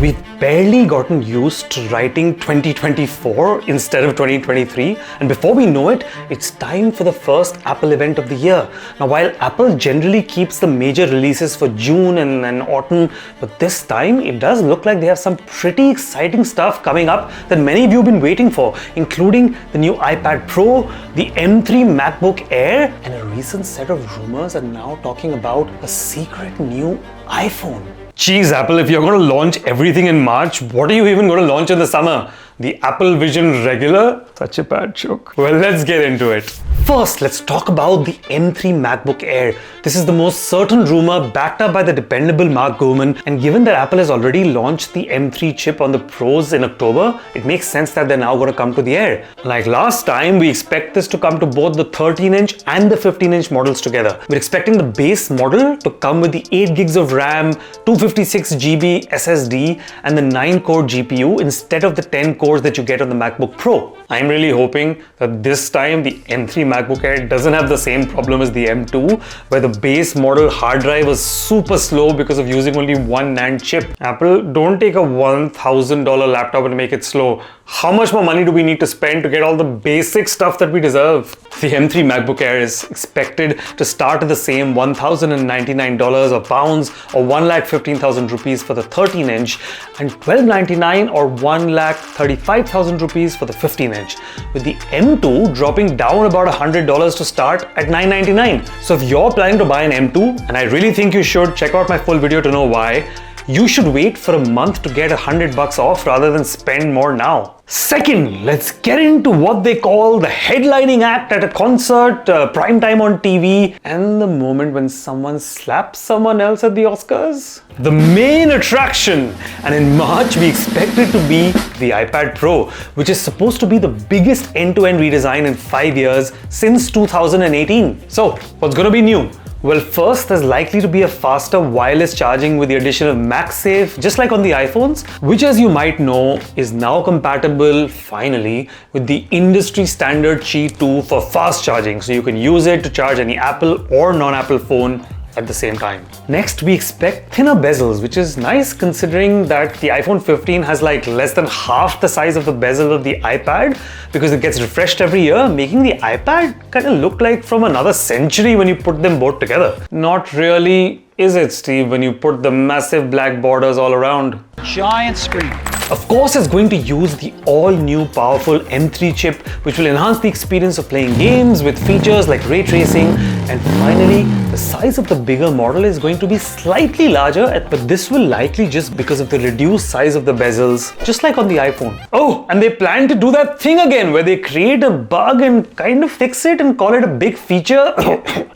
We've barely gotten used to writing 2024 instead of 2023, and before we know it, it's time for the first Apple event of the year. Now, while Apple generally keeps the major releases for June and autumn, but this time it does look like they have some pretty exciting stuff coming up that many of you have been waiting for, including the new iPad Pro, the M3 Macbook Air, and a recent set of rumors are now talking about a secret new iPhone. Geez, Apple, if you're going to launch everything in March, what are you even going to launch in the summer? The Apple Vision Regular? Such a bad joke. Well, let's get into it. First, let's talk about the M3 MacBook Air. This is the most certain rumor backed up by the dependable Mark Gurman, and given that Apple has already launched the M3 chip on the Pros in October, it makes sense that they're now going to come to the Air. Like last time, we expect this to come to both the 13-inch and the 15-inch models together. We're expecting the base model to come with the 8 gigs of RAM, 256 GB SSD, and the 9-core GPU instead of the 10 cores that you get on the MacBook Pro. I'm really hoping that this time the M3 MacBook Air doesn't have the same problem as the M2, where the base model hard drive was super slow because of using only one NAND chip. Apple, don't take a $1,000 laptop and make it slow. How much more money do we need to spend to get all the basic stuff that we deserve? The M3 MacBook Air is expected to start at the same $1,099 or pounds or 1,15,000 rupees for the 13-inch and $1,299 or 1,35,000 rupees for the 15-inch, with the M2 dropping down about $100 to start at $999. So if you're planning to buy an M2, and I really think you should, check out my full video to know why, you should wait for a month to get $100 off rather than spend more now. Second, let's get into what they call the headlining act at a concert, prime time on TV, and the moment when someone slaps someone else at the Oscars. The main attraction, and in March we expect it to be the iPad Pro, which is supposed to be the biggest end-to-end redesign in 5 years since 2018. So, what's going to be new? Well, first, there's likely to be a faster wireless charging with the addition of MagSafe, just like on the iPhones, which, as you might know, is now compatible, finally, with the industry standard Qi 2 for fast charging, so you can use it to charge any Apple or non-Apple phone at the same time. Next, we expect thinner bezels, which is nice considering that the iPhone 15 has like less than half the size of the bezel of the iPad because it gets refreshed every year, making the iPad kind of look like from another century when you put them both together. Not really, is it, Steve, when you put the massive black borders all around? Giant screen. Of course, it's going to use the all-new powerful M3 chip, which will enhance the experience of playing games with features like ray tracing. And finally, the size of the bigger model is going to be slightly larger, but this will likely just because of the reduced size of the bezels, just like on the iPhone. Oh, and they plan to do that thing again where they create a bug and kind of fix it and call it a big feature.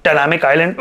Dynamic Island.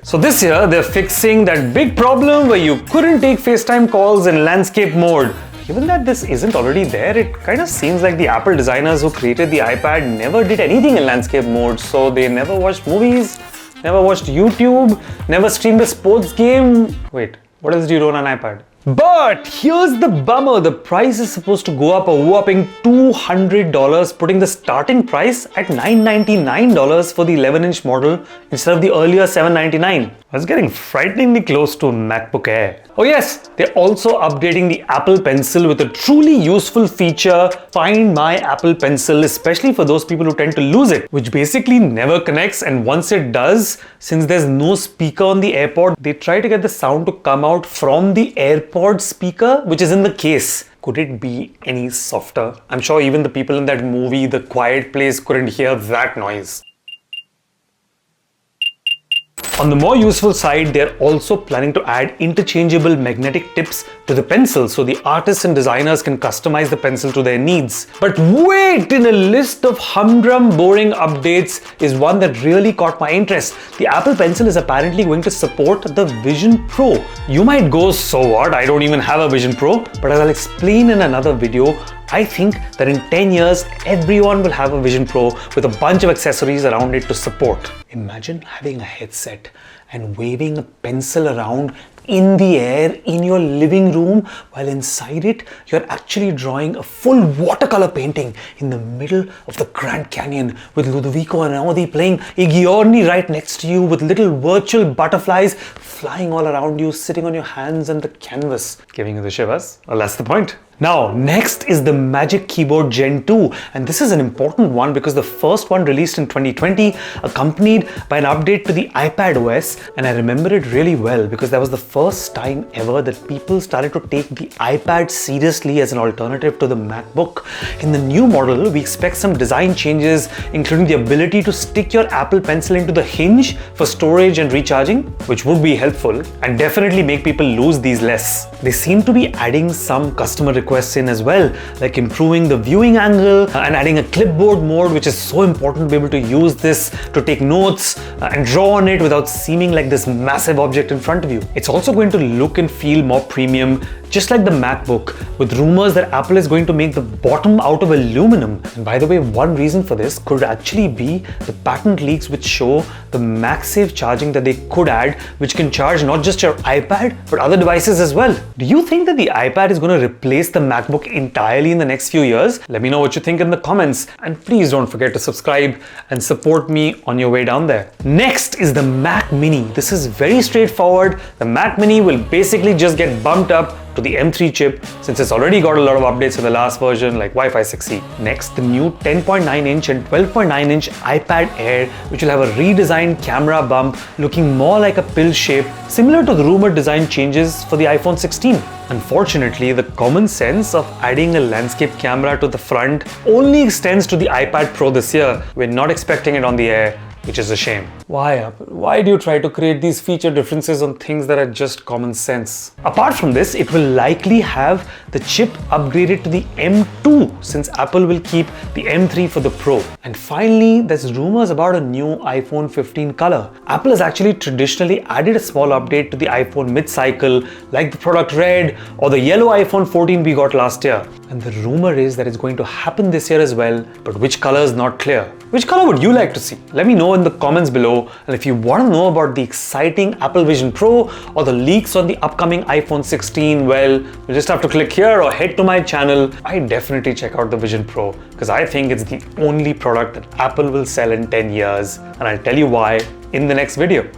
So this year, they're fixing that big problem where you couldn't take FaceTime calls in landscape mode. Given that this isn't already there, it kind of seems like the Apple designers who created the iPad never did anything in landscape mode, so they never watched movies, never watched YouTube, never streamed a sports game. Wait, what else do you do on an iPad? But here's the bummer, the price is supposed to go up a whopping $200, putting the starting price at $999 for the 11-inch model instead of the earlier $799. That's getting frighteningly close to a MacBook Air. Oh yes, they're also updating the Apple Pencil with a truly useful feature, Find My Apple Pencil, especially for those people who tend to lose it, which basically never connects, and once it does, since there's no speaker on the AirPod, they try to get the sound to come out from the AirPod speaker, which is in the case. Could it be any softer? I'm sure even the people in that movie, The Quiet Place, couldn't hear that noise. On the more useful side, they're also planning to add interchangeable magnetic tips to the pencil so the artists and designers can customize the pencil to their needs. But wait, in a list of humdrum, boring updates is one that really caught my interest. The Apple Pencil is apparently going to support the Vision Pro. You might go, so what? I don't even have a Vision Pro. But as I'll explain in another video, I think that in 10 years, everyone will have a Vision Pro with a bunch of accessories around it to support. Imagine having a headset and waving a pencil around in the air in your living room, while inside it, you're actually drawing a full watercolor painting in the middle of the Grand Canyon with Ludovico and Audi playing Iggiorni right next to you with little virtual butterflies flying all around you, sitting on your hands and the canvas, giving you the shivers. Well, that's the point. Now, next is the Magic Keyboard Gen 2, and this is an important one because the first one released in 2020, accompanied by an update to the iPad OS, and I remember it really well because that was the first time ever that people started to take the iPad seriously as an alternative to the MacBook. In the new model, we expect some design changes, including the ability to stick your Apple Pencil into the hinge for storage and recharging, which would be helpful and definitely make people lose these less. They seem to be adding some customer requests in as well, like improving the viewing angle and adding a clipboard mode, which is so important to be able to use this to take notes and draw on it without seeming like this massive object in front of you. It's also going to look and feel more premium, just like the MacBook, with rumors that Apple is going to make the bottom out of aluminum. And by the way, one reason for this could actually be the patent leaks which show the MagSafe charging that they could add, which can charge not just your iPad, but other devices as well. Do you think that the iPad is going to replace the MacBook entirely in the next few years? Let me know what you think in the comments, and please don't forget to subscribe and support me on your way down there. Next is the Mac Mini. This is very straightforward. The Mac Mini will basically just get bumped up to the M3 chip since it's already got a lot of updates in the last version like Wi-Fi 6E. Next, the new 10.9-inch and 12.9-inch iPad Air, which will have a redesigned camera bump looking more like a pill shape, similar to the rumored design changes for the iPhone 16. Unfortunately, the common sense of adding a landscape camera to the front only extends to the iPad Pro this year. We're not expecting it on the Air, which is a shame. Why, Apple? Why do you try to create these feature differences on things that are just common sense? Apart from this, it will likely have the chip upgraded to the M2 since Apple will keep the M3 for the Pro. And finally, there's rumors about a new iPhone 15 color. Apple has actually traditionally added a small update to the iPhone mid-cycle, like the product red or the yellow iPhone 14 we got last year. And the rumor is that it's going to happen this year as well, but which color is not clear. Which color would you like to see? Let me know in the comments below. And if you want to know about the exciting Apple Vision Pro or the leaks on the upcoming iPhone 16, well, you just have to click here or head to my channel. I definitely check out the Vision Pro because I think it's the only product that Apple will sell in 10 years. And I'll tell you why in the next video.